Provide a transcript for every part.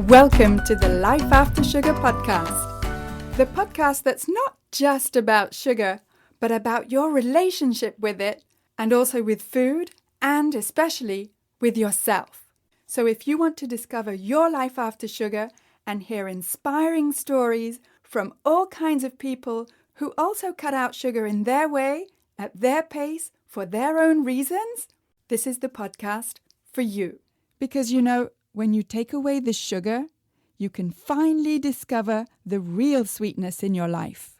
Welcome to the Life After Sugar podcast, the podcast that's not just about sugar, but about your relationship with it and also with food and especially with yourself. So if you want to discover your life after sugar and hear inspiring stories from all kinds of people who also cut out sugar in their way, at their pace, for their own reasons, this is the podcast for you. Because when you take away the sugar, you can finally discover the real sweetness in your life.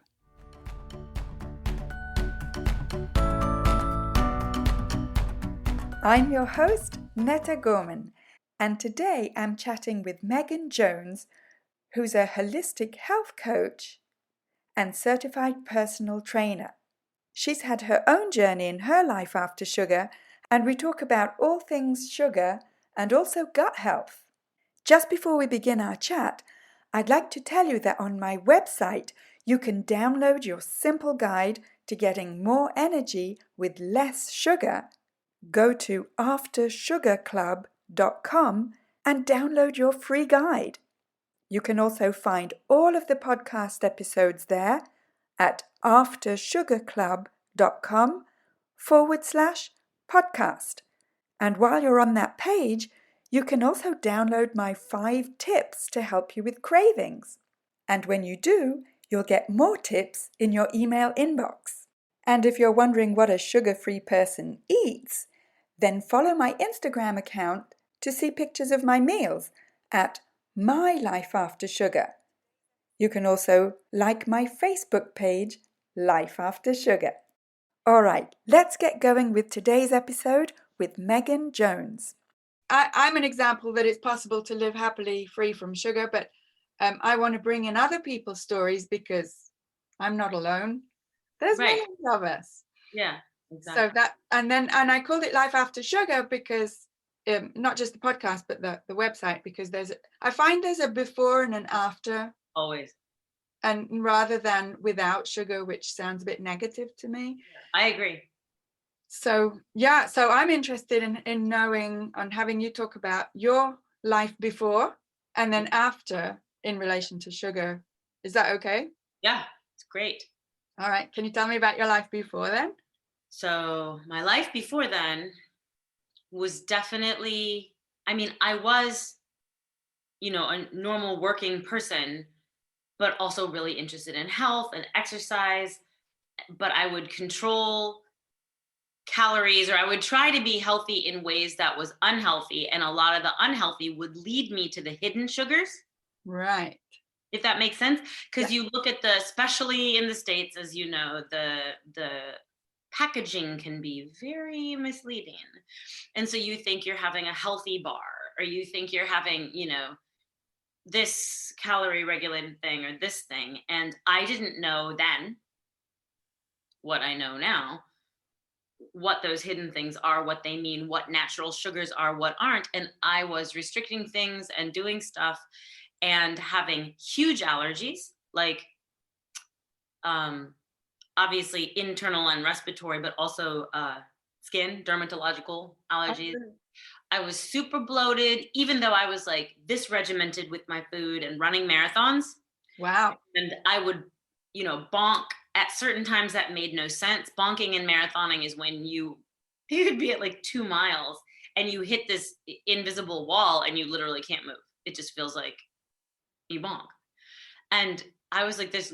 I'm your host, Netta Gorman, and today I'm chatting with Meghan Jones, who's a holistic health coach and certified personal trainer. She's had her own journey in her life after sugar, and we talk about all things sugar and also gut health. Just before we begin our chat, I'd like to tell you that on my website, you can download your simple guide to getting more energy with less sugar. Go to aftersugarclub.com and download your free guide. You can also find all of the podcast episodes there at aftersugarclub.com/podcast. And while you're on that page, you can also download my 5 tips to help you with cravings. And when you do, you'll get more tips in your email inbox. And if you're wondering what a sugar-free person eats, then follow my Instagram account to see pictures of my meals at My Life After Sugar. You can also like my Facebook page, Life After Sugar. All right, let's get going with today's episode with Meghan Jones. I'm an example that it's possible to live happily free from sugar, but I want to bring in other people's stories because I'm not alone. There's millions of us. Yeah, exactly. So and I called it Life After Sugar because not just the podcast, but the website, because I find there's a before and an after. Always. And rather than without sugar, which sounds a bit negative to me. I agree. So I'm interested in knowing and having you talk about your life before and then after in relation to sugar. Is that okay? Yeah, it's great. All right. Can you tell me about your life before then? So my life before then was definitely, I was, a normal working person, but also really interested in health and exercise. But I would control calories, or I would try to be healthy in ways that was unhealthy. And a lot of the unhealthy would lead me to the hidden sugars. Right. If that makes sense. Because you look at especially in the States, as you know, the packaging can be very misleading. And so you think you're having a healthy bar, or you think you're having, this calorie regulated thing or this thing. And I didn't know then what I know now, what those hidden things are, what they mean, what natural sugars are, what aren't. And I was restricting things and doing stuff and having huge allergies, like obviously internal and respiratory, but also skin, dermatological allergies. Absolutely. I was super bloated, even though I was like this regimented with my food and running marathons. Wow. And I would, bonk at certain times that made no sense. Bonking and marathoning is when you could be at like 2 miles and you hit this invisible wall and you literally can't move. It just feels like you bonk. And I was like, there's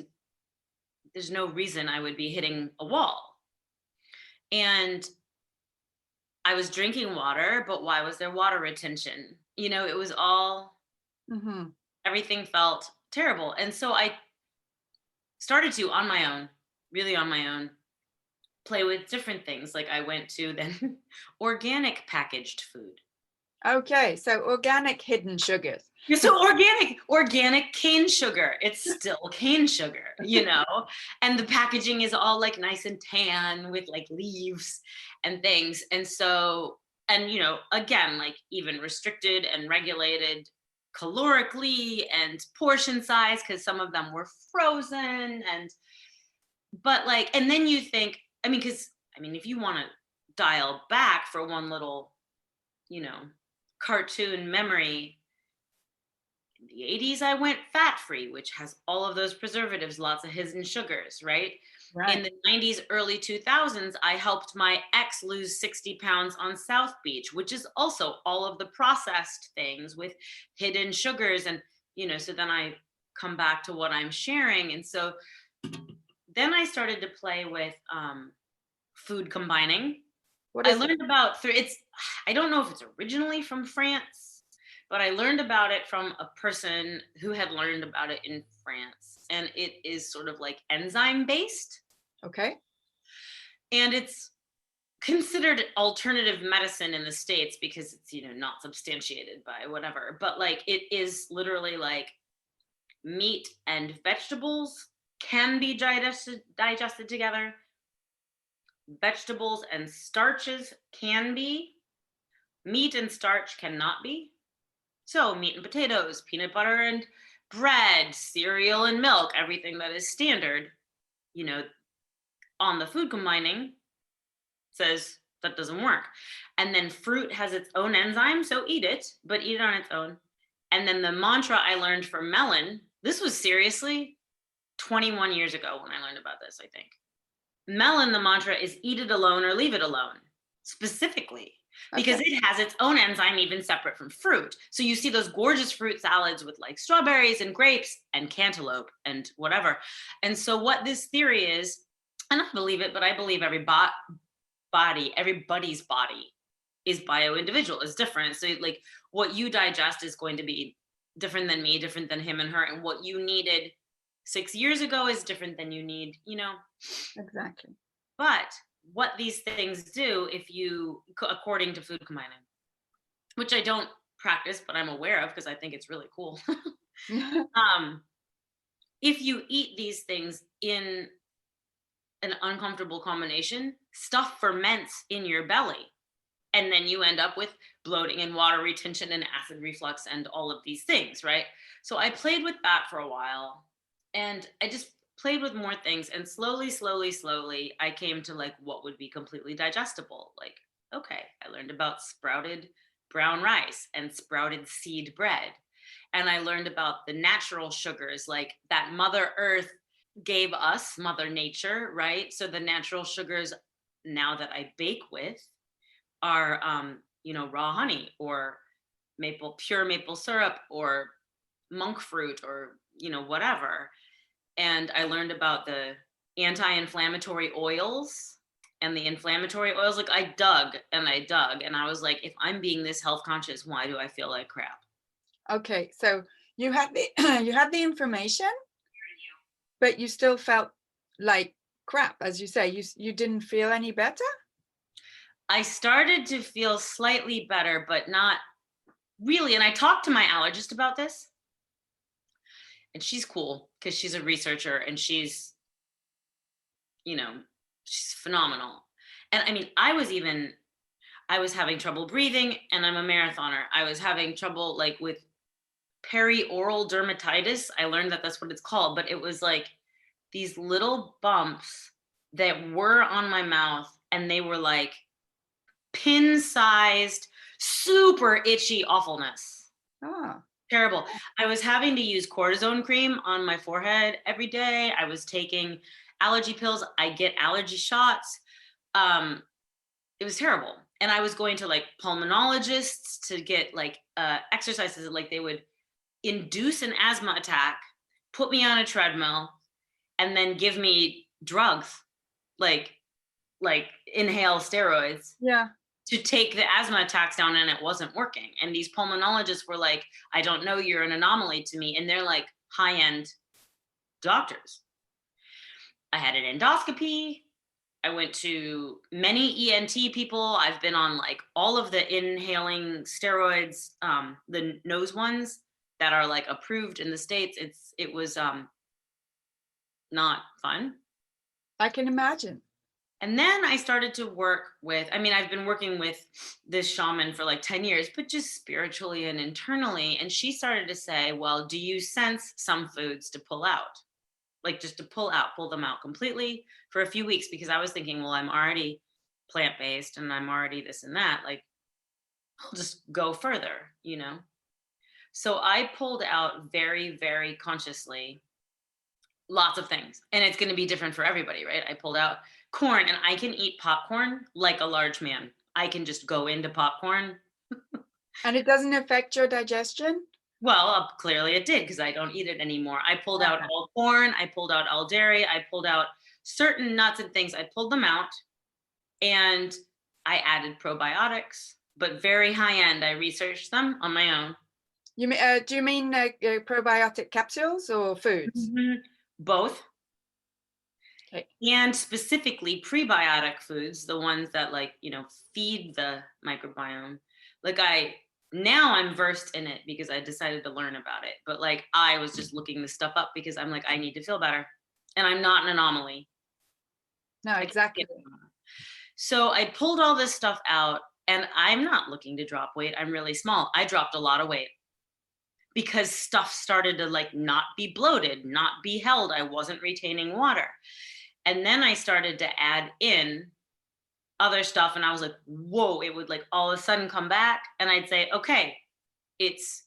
no reason I would be hitting a wall. And I was drinking water, but why was there water retention? It was all, everything felt terrible. And so I started to, on my own, really on my own, play with different things. Like I went to then organic packaged food. Okay, so organic hidden sugars. So organic cane sugar. It's still cane sugar, and the packaging is all like nice and tan with like leaves and things. And so, and again, like even restricted and regulated calorically and portion size, because some of them were frozen. But like, and then you think, if you want to dial back for one little, cartoon memory, In the 80s, I went fat free, which has all of those preservatives, lots of hidden sugars, right? In Right. the 90s, early 2000s, I helped my ex lose 60 pounds on South Beach, which is also all of the processed things with hidden sugars. And, so then I come back to what I'm sharing. And so then I started to play with food combining. What I is that? learned about it's I don't know if it's originally from France, but I learned about it from a person who had learned about it in France. And it is sort of like enzyme based, Okay. and it's considered alternative medicine in the States because it's, not substantiated by whatever. But like it is literally like meat and vegetables can be digested together. Vegetables and starches can be. Meat and starch cannot be. So, meat and potatoes, peanut butter and bread, cereal and milk, everything that is standard, you know, on the food combining says that doesn't work. And then fruit has its own enzyme, so eat it, but eat it on its own. And then the mantra I learned for melon, this was seriously 21 years ago when I learned about this, I think. Melon, the mantra is eat it alone or leave it alone, specifically because Okay. it has its own enzyme even separate from fruit. So you see those gorgeous fruit salads with like strawberries and grapes and cantaloupe and whatever. And so what this theory is, and I believe it, but I believe everybody's body is bio-individual, is different. So like what you digest is going to be different than me, different than him and her, and what you needed 6 years ago is different than you need, Exactly. but what these things do, if you, according to food combining, which I don't practice, but I'm aware of because I think it's really cool. um, if you eat these things in an uncomfortable combination, stuff ferments in your belly. And then you end up with bloating and water retention and acid reflux and all of these things, right? So I played with that for a while, and I just played with more things. And slowly, slowly, slowly, I came to like what would be completely digestible. Like, okay, I learned about sprouted brown rice and sprouted seed bread. And I learned about the natural sugars, like that Mother Earth gave us, Mother Nature, right? So the natural sugars now that I bake with are raw honey or pure maple syrup or monk fruit or whatever. And I learned about the anti-inflammatory oils and the inflammatory oils. Like I dug and I dug and I was like, if I'm being this health conscious, why do I feel like crap? Okay. So you had the you had the information, but you still felt like crap, as you say. You didn't feel any better? I started to feel slightly better, but not really. And I talked to my allergist about this, and she's cool because she's a researcher and you know, she's phenomenal. And I mean, I was having trouble breathing, and I'm a marathoner. I was having trouble like with perioral dermatitis. I learned that that's what it's called, but it was like these little bumps that were on my mouth, and they were like pin-sized, super itchy awfulness. Oh, Terrible. I was having to use cortisone cream on my forehead every day. I was taking allergy pills. I get allergy shots. It was terrible. And I was going to like pulmonologists to get like exercises. Like they would induce an asthma attack, put me on a treadmill, and then give me drugs, like inhale steroids yeah. to take the asthma attacks down, and it wasn't working. And these pulmonologists were like, I don't know, you're an anomaly to me. And they're like high-end doctors. I had an endoscopy. I went to many ENT people. I've been on like all of the inhaling steroids, the nose ones that are like approved in the States. It was not fun. I can imagine. And then I started to work with, I mean, I've been working with this shaman for like 10 years, but just spiritually and internally. And she started to say, well, do you sense some foods to pull out? Like just to pull them out completely for a few weeks, because I was thinking, well, I'm already plant-based and I'm already this and that. Like, I'll just go further, So I pulled out very, very consciously lots of things. And it's going to be different for everybody, right? I pulled out corn, and I can eat popcorn like a large man. I can just go into popcorn. And it doesn't affect your digestion? Well, clearly it did because I don't eat it anymore. I pulled out Uh-huh. all corn, I pulled out all dairy, I pulled out certain nuts and things. I pulled them out, and I added probiotics, but very high end. I researched them on my own. You mean, do you mean probiotic capsules or foods? Mhm. Both. Okay. And specifically prebiotic foods, the ones that, like, feed the microbiome. Like, now I'm versed in it because I decided to learn about it. But like, I was just looking this stuff up because I'm like, I need to feel better. And I'm not an anomaly. No, I can't be exactly. an anomaly. So I pulled all this stuff out, and I'm not looking to drop weight. I'm really small. I dropped a lot of weight because stuff started to, like, not be bloated, not be held. I wasn't retaining water. And then I started to add in other stuff, and I was like, whoa, it would, like, all of a sudden come back, and I'd say, okay, it's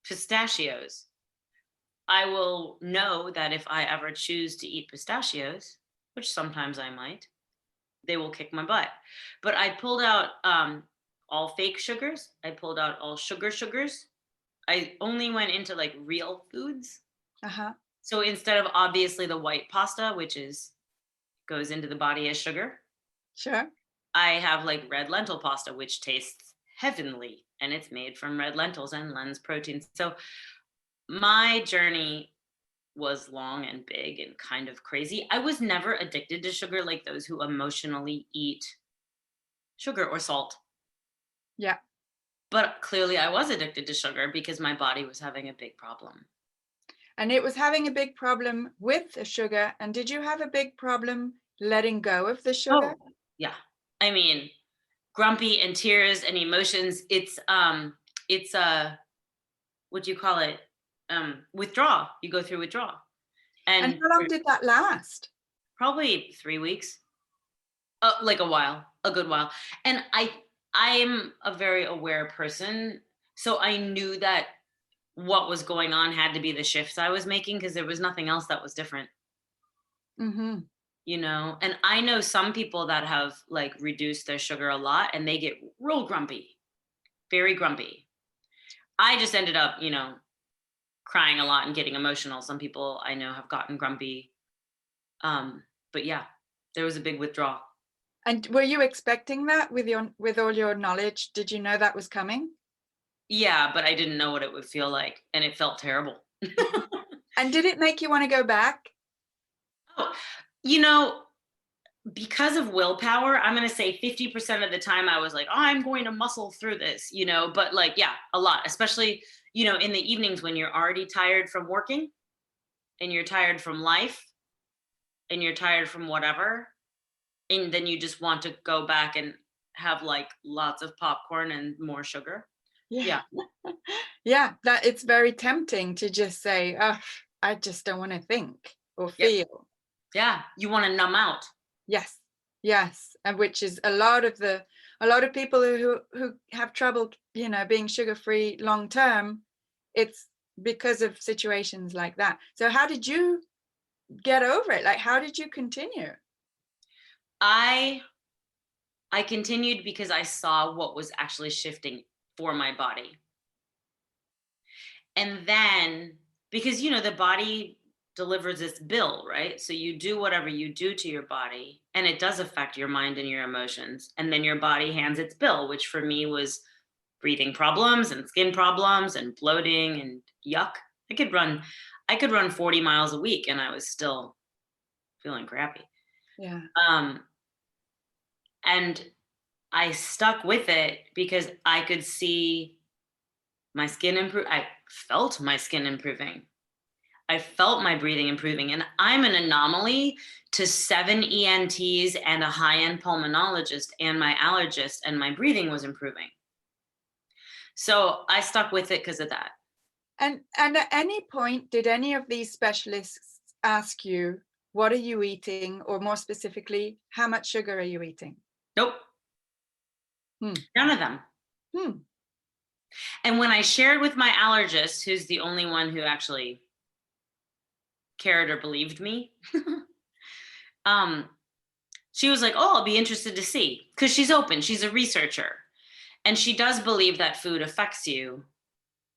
pistachios. I will know that if I ever choose to eat pistachios, which sometimes I might, they will kick my butt. But I pulled out all fake sugars. I pulled out all sugars. I only went into, like, real foods. Uh-huh. So instead of obviously the white pasta, which is goes into the body as sugar, Sure. I have, like, red lentil pasta, which tastes heavenly, and it's made from red lentils and lens protein. So my journey was long and big and kind of crazy. I was never addicted to sugar like those who emotionally eat sugar or salt. Yeah. But clearly I was addicted to sugar because my body was having a big problem. And it was having a big problem with the sugar. And did you have a big problem letting go of the sugar? Oh, yeah. I mean, grumpy and tears and emotions. It's what do you call it? Withdrawal. You go through withdrawal. And And how long did that last? probably 3 weeks. Like a good while. And I'm a very aware person, so I knew that what was going on had to be the shifts I was making because there was nothing else that was different, Mm-hmm. And I know some people that have, like, reduced their sugar a lot, and they get real grumpy, very grumpy. I just ended up, crying a lot and getting emotional. Some people I know have gotten grumpy. But yeah, there was a big withdrawal. And were you expecting that with all your knowledge? Did you know that was coming? Yeah, but I didn't know what it would feel like, and it felt terrible. And did it make you want to go back? Oh, you know, because of willpower, I'm going to say 50% of the time I was like, oh, I'm going to muscle through this, but, like, yeah, a lot, especially, in the evenings when you're already tired from working and you're tired from life and you're tired from whatever. And then you just want to go back and have, like, lots of popcorn and more sugar. Yeah. Yeah. Yeah, that it's very tempting to just say, oh, I just don't want to think or Yep. feel. Yeah. You want to numb out. Yes, yes, and which is a lot of people who have trouble, being sugar free long term. It's because of situations like that. So how did you get over it? Like, how did you continue? I I continued because I saw what was actually shifting for my body. And then, because, the body delivers this bill, right? So you do whatever you do to your body, and it does affect your mind and your emotions. And then your body hands its bill, which for me was breathing problems and skin problems and bloating and yuck. I could run 40 miles a week and I was still feeling crappy. Yeah. Um, and I stuck with it because I could see my skin improve. I felt my skin improving. I felt my breathing improving. And I'm an anomaly to 7 ENTs and a high-end pulmonologist and my allergist, and my breathing was improving. So I stuck with it because of that. And at any point, did any of these specialists ask you, what are you eating? Or more specifically, how much sugar are you eating? Nope. Hmm. None of them. Hmm. And when I shared with my allergist, who's the only one who actually cared or believed me, um, she was like, "Oh, I'll be interested to see," because she's open. She's a researcher, and she does believe that food affects you,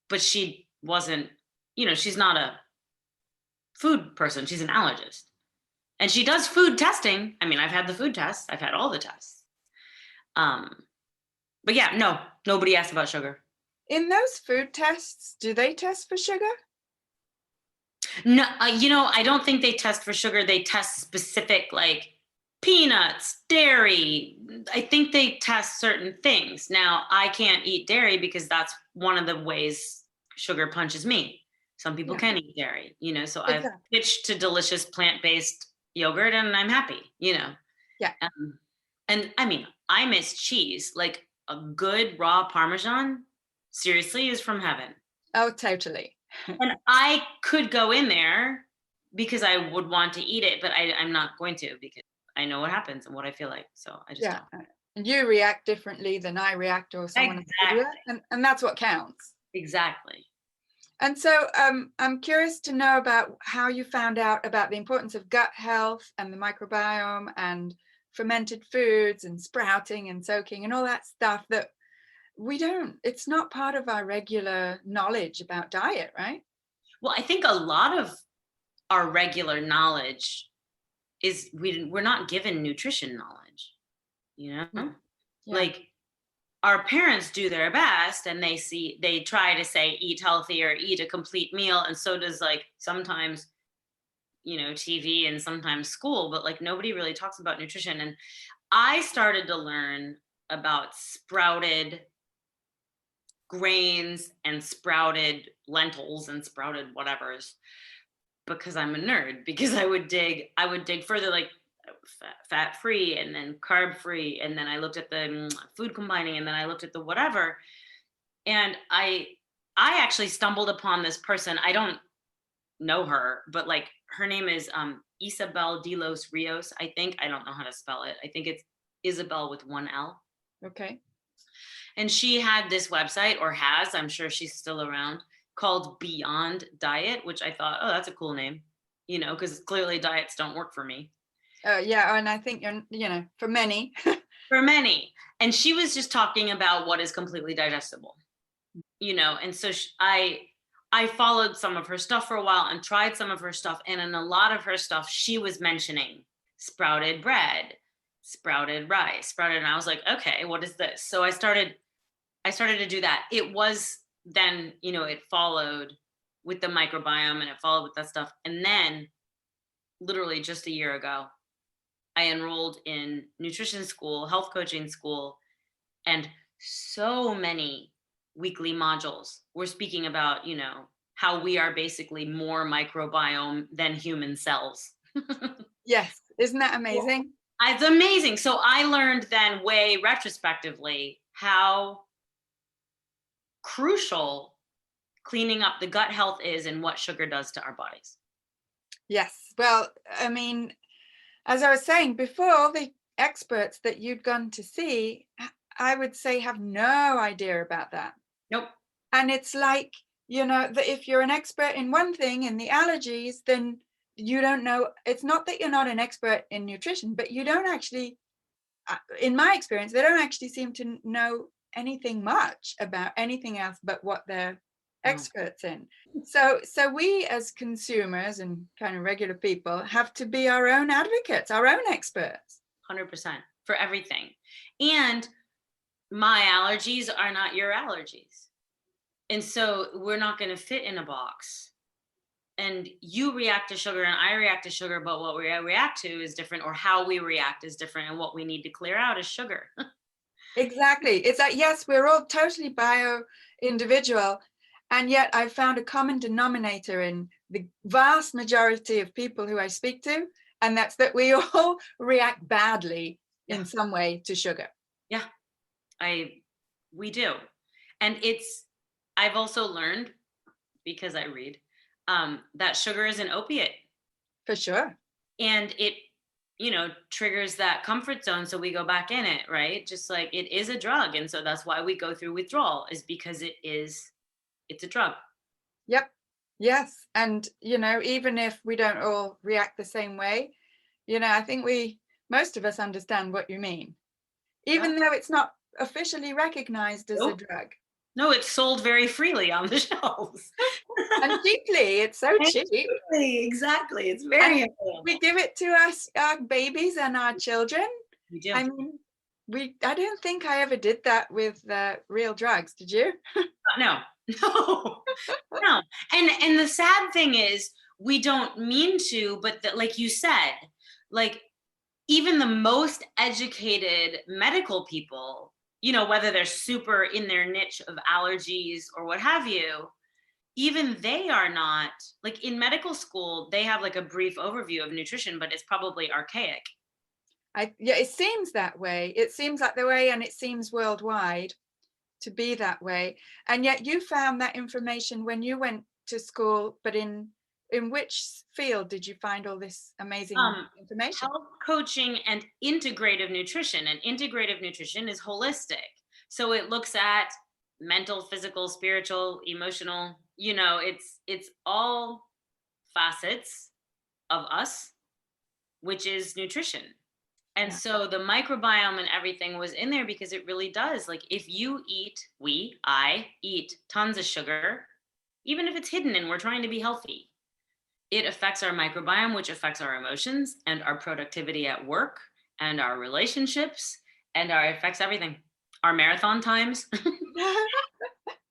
but she wasn't. She's not a food person. She's an allergist, and she does food testing. I mean, I've had the food tests. I've had all the tests. But yeah, no, nobody asked about sugar. In those food tests, do they test for sugar? No, I don't think they test for sugar. They test specific, like peanuts, dairy. I think they test certain things. Now, I can't eat dairy because that's one of the ways sugar punches me. Some people Yeah, can eat dairy, so I've exactly. switched to delicious plant-based yogurt and I'm happy. Yeah. And I mean, I miss cheese. Like a good raw Parmesan, seriously, is from heaven. Oh, totally. And I could go in there because I would want to eat it, but I'm not going to because I know what happens and what I feel like. So I just Yeah. don't. And you react differently than I react or someone else would Exactly. react, and that's what counts. Exactly. And so I'm curious to know about how you found out about the importance of gut health and the microbiome and fermented foods and sprouting and soaking and all that stuff that it's not part of our regular knowledge about diet, right? Well, I think a lot of our regular knowledge is we're not given nutrition knowledge, you know? Yeah. Like our parents do their best and they try to say eat healthy or eat a complete meal, and so does like sometimes TV and sometimes school, but like nobody really talks about nutrition. And I started to learn about sprouted grains and sprouted lentils and sprouted whatever's because I'm a nerd, because I would dig further, like fat free and then carb free, and then I looked at the food combining, and then I looked at the whatever. And I actually stumbled upon this person. I don't know her, but like her name is Isabel de los Rios, I think. I don't know how to spell it. I think it's Isabel with one L. Okay. And she had this website, or has, I'm sure she's still around, called Beyond Diet, which I thought, oh, that's a cool name, because clearly diets don't work for me. Yeah, and I think for many. For many. And she was just talking about what is completely digestible, and so I followed some of her stuff for a while and tried some of her stuff. And in a lot of her stuff, she was mentioning sprouted bread, sprouted rice, sprouted. And I was like, okay, what is this? So I started to do that. It was then, it followed with the microbiome and it followed with that stuff. And then literally just a year ago, I enrolled in nutrition school, health coaching school, and so many weekly modules were speaking about, how we are basically more microbiome than human cells. Yes. Isn't that amazing? It's amazing. So I learned then way retrospectively how crucial cleaning up the gut health is and what sugar does to our bodies. Yes. Well, I mean, as I was saying before, all the experts that you'd gone to see, I would say have no idea about that. Nope. And it's like, that if you're an expert in one thing, in the allergies, then you don't know. It's not that you're not an expert in nutrition, but you don't actually, in my experience, they don't actually seem to know anything much about anything else but what they're experts in. So we as consumers and kind of regular people have to be our own advocates, our own experts. 100% for everything. And my allergies are not your allergies. And so we're not going to fit in a box. And you react to sugar and I react to sugar, but what we react to is different, or how we react is different. And what we need to clear out is sugar. Exactly. It's like, yes, we're all totally bio-individual. And yet I found a common denominator in the vast majority of people who I speak to. And that's that we all react badly in some way to sugar. Yeah, we do. And I've also learned, because I read, that sugar is an opiate. For sure. And triggers that comfort zone. So we go back in it, right? Just like it is a drug. And so that's why we go through withdrawal, is because it's a drug. Yep. Yes. And, even if we don't all react the same way, I think most of us understand what you mean, Yeah. even though it's not officially recognized as a Nope. drug. No, it's sold very freely on the shelves. And cheaply, it's so cheap. Exactly. It's And very we available. give it to our babies and our children. We do. I mean, I don't think I ever did that with real drugs. Did you? No, no, no. And the sad thing is, we don't mean to, but that, like you said, like even the most educated medical people, whether they're super in their niche of allergies or what have you, even they are not, like, in medical school, they have like a brief overview of nutrition, but it's probably archaic. Yeah, it seems that way. It seems like the way, and it seems worldwide to be that way. And yet you found that information when you went to school, but in which field did you find all this amazing Um, information? Health coaching and integrative nutrition. And integrative nutrition is holistic. So it looks at mental, physical, spiritual, emotional, it's all facets of us, which is nutrition. And Yeah. so the microbiome and everything was in there because it really does. Like if you eat, I eat tons of sugar, even if it's hidden and we're trying to be healthy, it affects our microbiome, which affects our emotions and our productivity at work and our relationships and our affects everything. Our marathon times. you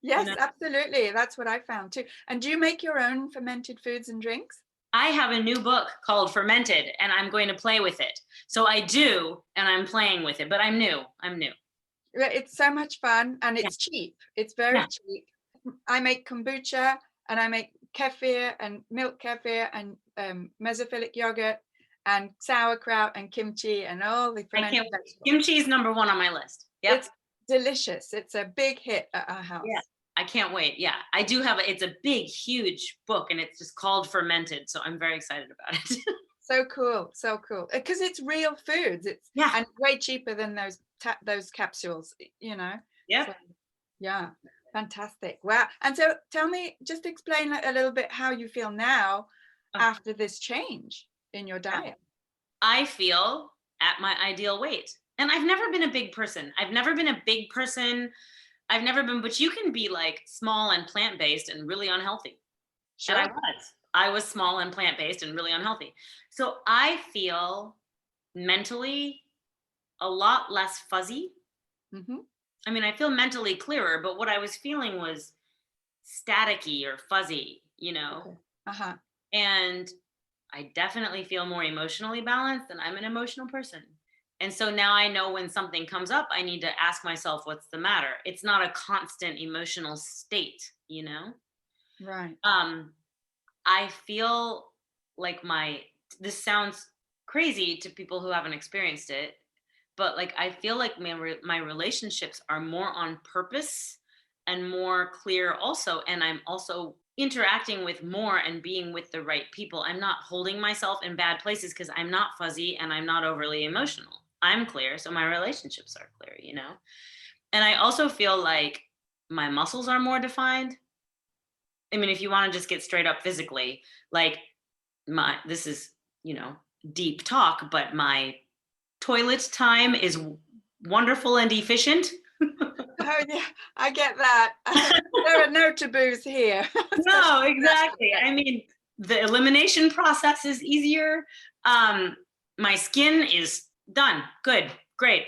Yes, know, absolutely. That's what I found too. And do you make your own fermented foods and drinks? I have a new book called Fermented and I'm going to play with it. So I do, and I'm playing with it, but I'm new. I'm new. It's so much fun and Yeah. it's cheap. It's Yeah. very cheap. I make kombucha and I make kefir and milk kefir and mesophilic yogurt and sauerkraut and kimchi and all the I fermented can't wait. vegetables. Kimchi is number one on my list. Yep. It's delicious. It's a big hit at our Yeah. house. I can't wait. Yeah. I do have it's a big, huge book and it's just called Fermented. So I'm very excited about it. So cool, so cool. Because it's real foods. It's Yeah. and way cheaper than those capsules. Yep. So yeah, fantastic. Wow. And so tell me, just explain a little bit how you feel now Oh, after this change in your yeah. diet. I feel at my ideal weight. And I've never been a big person. I've never been a big person. I've never been, but you can be like small and plant based and really unhealthy. And I Sure. was. I was small and plant based and really unhealthy. So I feel mentally a lot less fuzzy. Mm-hmm. I mean, I feel mentally clearer, but what I was feeling was staticky or fuzzy. Okay. Uh-huh. And I definitely feel more emotionally balanced, and I'm an emotional person. And so now I know when something comes up, I need to ask myself, what's the matter? It's not a constant emotional state. Right. I feel like this sounds crazy to people who haven't experienced it, but like I feel like my relationships are more on purpose and more clear also, and I'm also interacting with more and being with the right people. I'm not holding myself in bad places because I'm not fuzzy and I'm not overly emotional. I'm clear, so my relationships are clear. And I also feel like my muscles are more defined. I mean, if you want to just get straight up physically, like this is, deep talk, but my toilet time is wonderful and efficient. Oh yeah, I get that. There are no taboos here. No, exactly. I mean, the elimination process is easier. My skin is done. Good. Great.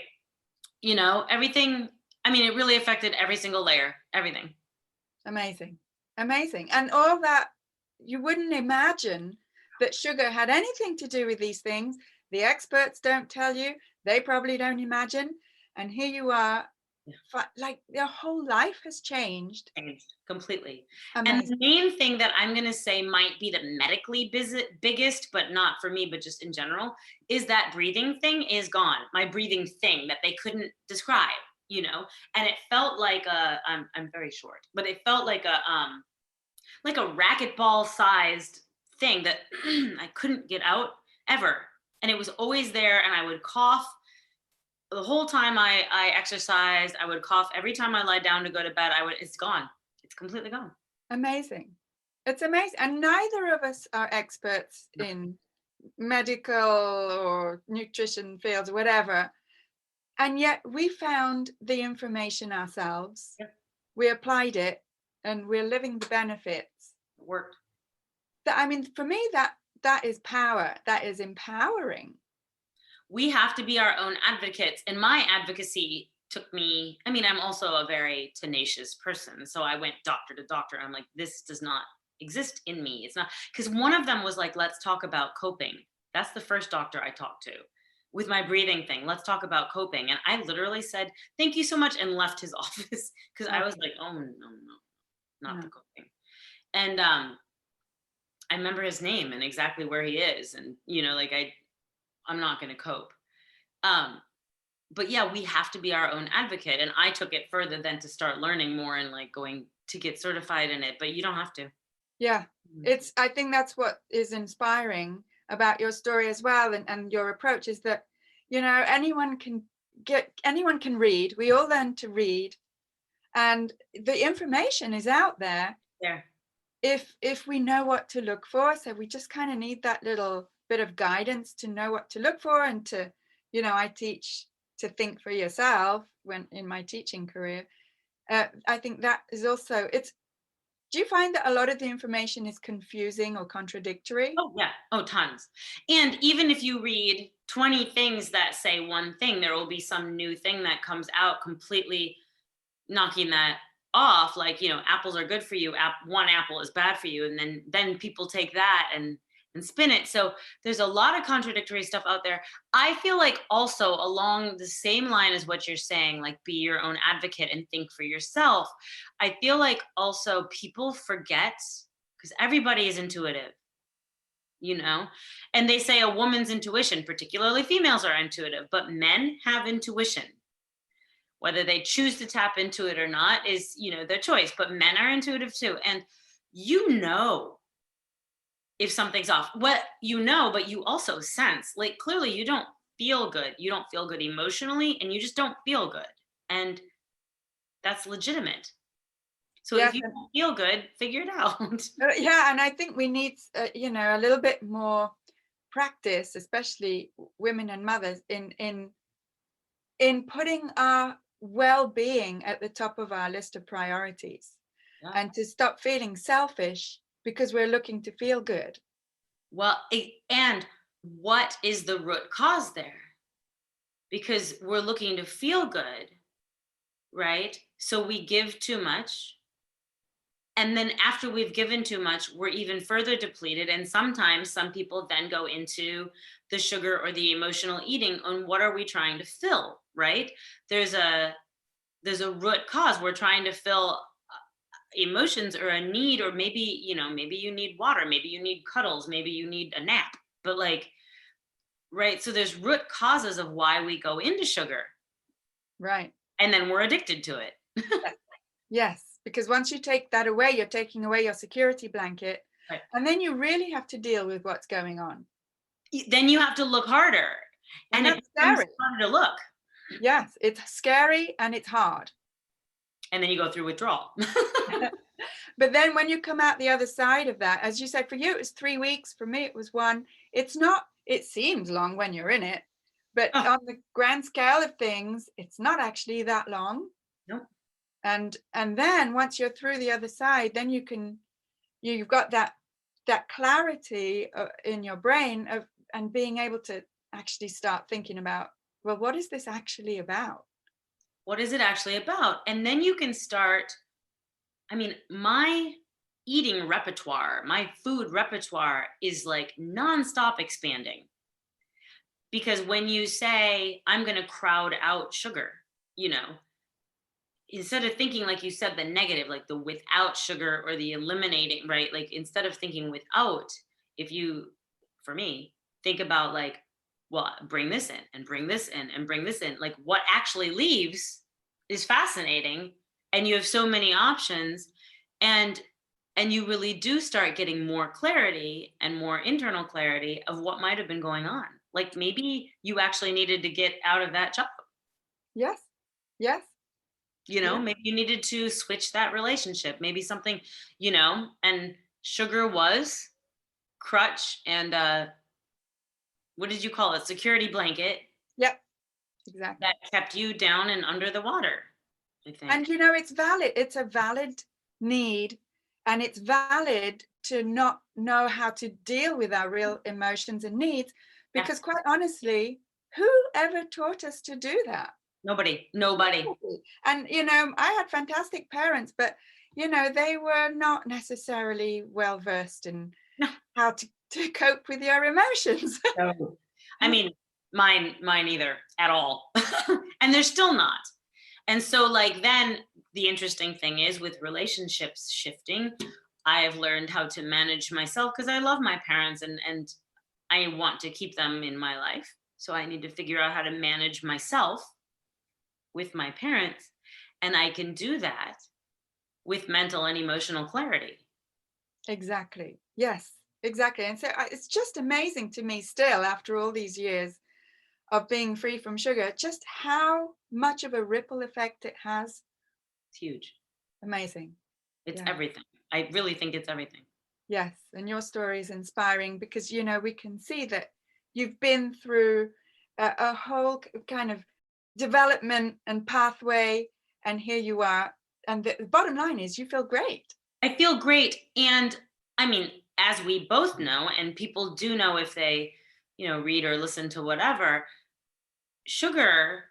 Everything. I mean, it really affected every single layer, everything. Amazing. Amazing. And all that, you wouldn't imagine that sugar had anything to do with these things. The experts don't tell you, they probably don't imagine. And here you are, like your whole life has changed. Changed completely. And Amazing. the main thing that I'm going to say might be the medically biggest, but not for me, but just in general, is that breathing thing is gone. My breathing thing that they couldn't describe. And it felt like I'm very short, but it felt like a racquetball sized thing that I couldn't get out ever. And it was always there, and I would cough the whole time I exercised. I would cough every time I lied down to go to bed. It's gone. It's completely gone. Amazing. It's amazing. And neither of us are experts No. in medical or nutrition fields, whatever. And yet we found the information ourselves. Yep. We applied it and we're living the benefits. It worked. I mean, for me, that is power. That is empowering. We have to be our own advocates. And my advocacy took me, I mean, I'm also a very tenacious person. So I went doctor to doctor. I'm like, this does not exist in me. It's not, because one of them was like, let's talk about coping. That's the first doctor I talked to with my breathing thing. Let's talk about coping. And I literally said, thank you so much, and left his office because I was like, oh, no, not No. the coping. And I remember his name and exactly where he is. And, like I'm not going to cope. But yeah, we have to be our own advocate. And I took it further than to start learning more and like going to get certified in it, but you don't have to. Yeah, I think that's what is inspiring about your story as well, and your approach is that, anyone can read. We all learn to read, and the information is out there. Yeah. If we know what to look for. So we just kind of need that little bit of guidance to know what to look for, and to, I teach to think for yourself when in my teaching career. I think that is also, do you find that a lot of the information is confusing or contradictory? Oh yeah. Oh, tons. And even if you read 20 things that say one thing, there will be some new thing that comes out completely knocking that off. Like, apples are good for you. One apple is bad for you. And then people take that and spin it. So there's a lot of contradictory stuff out there. I feel like also along the same line as what you're saying, like be your own advocate and think for yourself. I feel like also people forget, because everybody is intuitive, and they say a woman's intuition, particularly females, are intuitive, but men have intuition. Whether they choose to tap into it or not is, their choice, but men are intuitive too. And if something's off, but you also sense, like, clearly you don't feel good. You don't feel good emotionally, and you just don't feel good. And that's legitimate. So Yes, if you don't feel good, figure it out. yeah, and I think we need, a little bit more practice, especially women and mothers, in putting our well-being at the top of our list of priorities, Yeah. and to stop feeling selfish because we're looking to feel good. Well, and what is the root cause there? Because we're looking to feel good, right? So we give too much. And then after we've given too much, we're even further depleted. And sometimes some people then go into the sugar or the emotional eating on what are we trying to fill, right? There's a root cause. We're trying to fill emotions or a need, or maybe maybe you need water, maybe you need cuddles, maybe you need a nap, but right, so there's root causes of why we go into sugar, Right. and then we're addicted to it. Yes, because once you take that away, you're taking away your security blanket, Right. and then you really have to deal with what's going on. Then you have to look harder, and it becomes harder to look. Yes, it's scary and it's hard. And then you go through withdrawal. But then when you come out the other side of that, as you said, for you it was 3 weeks, for me it was 1. It seems long when you're in it, but on the grand scale of things, it's not actually that long. Nope. And then once you're through the other side, then you've got that clarity in your brain and being able to actually start thinking about, well, what is this actually about? What is it actually about? And then you can start, my eating repertoire, my food repertoire is like nonstop expanding. Because when you say, I'm going to crowd out sugar, instead of thinking, like you said, the negative, like the without sugar or the eliminating, right? Like instead of thinking without, if you, for me, think about like, well, bring this in and bring this in and bring this in, like what actually leaves is fascinating. And you have so many options, and you really do start getting more clarity and more internal clarity of what might have been going on. like maybe you actually needed to get out of that job. Yes. Yes. Yeah. Maybe you needed to switch that relationship, maybe something, and sugar was crutch and what did you call it? Security blanket Yep. Exactly. that kept you down and under the water, I think. And it's valid. It's a valid need, and it's valid to not know how to deal with our real emotions and needs, because quite honestly, who ever taught us to do that? Nobody. And I had fantastic parents, but they were not necessarily well versed in how to cope with your emotions. No. I mean, mine either at all. And they're still not. And so like then the interesting thing is with relationships shifting, I have learned how to manage myself because I love my parents and I want to keep them in my life. So I need to figure out how to manage myself with my parents. And I can do that with mental and emotional clarity. Exactly. Yes, exactly. And so it's just amazing to me still, after all these years of being free from sugar, just how much of a ripple effect it has. It's huge. Amazing. It's everything. I really think it's everything. Yes. And your story is inspiring because, we can see that you've been through a whole kind of development and pathway, and here you are. And the bottom line is you feel great. I feel great. And I mean, as we both know, and people do know if they, read or listen to whatever, sugar,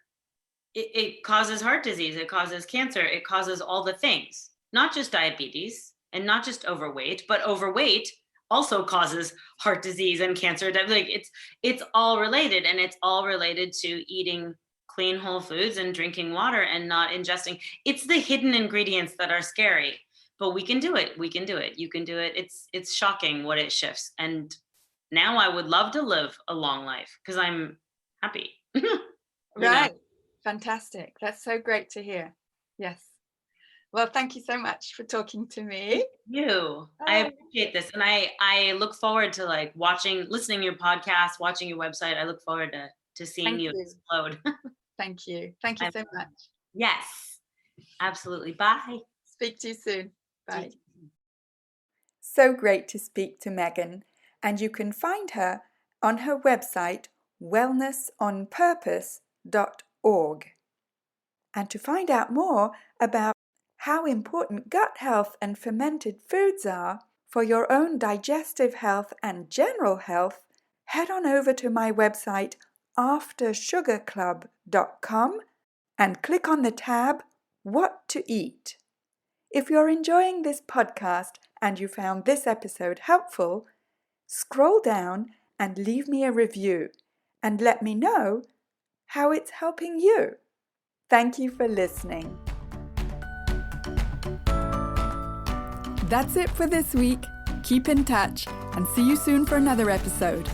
it causes heart disease, it causes cancer, it causes all the things, not just diabetes and not just overweight, but overweight also causes heart disease and cancer. Like it's all related, and it's all related to eating clean whole foods and drinking water and not ingesting. It's the hidden ingredients that are scary, but we can do it. You can do it. It's shocking what it shifts. And now I would love to live a long life because I'm happy. Right. Fantastic. That's so great to hear. Yes. Well, thank you so much for talking to me. Thank you. I appreciate this. And I look forward to like listening to your podcast, watching your website. I look forward to seeing you explode. Thank you. Thank you so much. Yes, absolutely. Bye. Speak to you soon. Bye. So great to speak to Meghan, and you can find her on her website wellnessonpurpose.org. And to find out more about how important gut health and fermented foods are for your own digestive health and general health, head on over to my website aftersugarclub.com and click on the tab What to Eat. If you're enjoying this podcast and you found this episode helpful, scroll down and leave me a review and let me know how it's helping you. Thank you for listening. That's it for this week. Keep in touch and see you soon for another episode.